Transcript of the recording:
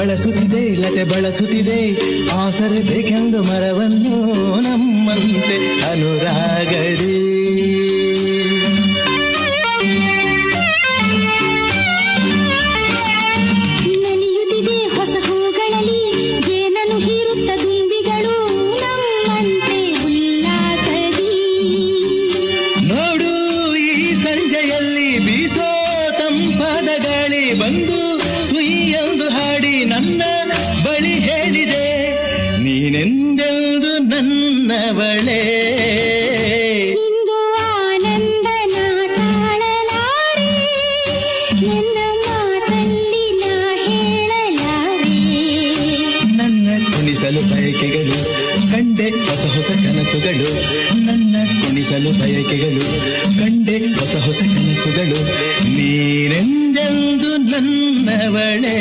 ಬಳಸುತ್ತಿದೆ ಲತೆ ಬಳಸುತ್ತಿದೆ ಆಸರೆ ಬೇಕೆಂದು ಮರವನ್ನು ನಮ್ಮಂತೆ ಅನುರಾಗಡಿ ನಲಿಯುತ್ತಿದೆ ಹೊಸ ಹೂಗಳಲ್ಲಿ ಜೇನನ್ನು ಹೀರುತ್ತ ದುಂಬಿಗಳು ನಮ್ಮಂತೆ ಉಲ್ಲಾಸದಿ ನೋಡು ಈ ಸಂಜೆಯಲ್ಲಿ ಬೀಸೋ ತಂಪಾದ ಗಾಳಿ ಬಂದು ಸುಯ್ಯೆಂದು ಹಾಡಿ ನನ್ನ ಬಳಿ ಹೇಳಿದೆ ನೀನೆಂದೆಂದು ನನ್ನವಳೇ ಇಂದು ಆನಂದ ನಾ ತಾಳಲಾರೆ ನನ್ನ ಮಾತಲ್ಲಿ ನಾ ಹೇಳಲಾರೆ ನನ್ನ ಕುಣಿಸಲು ಬಯಕೆಗಳು ಕಂಡೆ ಹೊಸ ಹೊಸ ಕನಸುಗಳು ನನ್ನ ಕುಣಿಸಲು ಬಯಕೆಗಳು ಕಂಡೆ ಹೊಸ ಹೊಸ ಕನಸುಗಳು ನೀನೆಂದೆಂದು ನನ್ನವಳೇ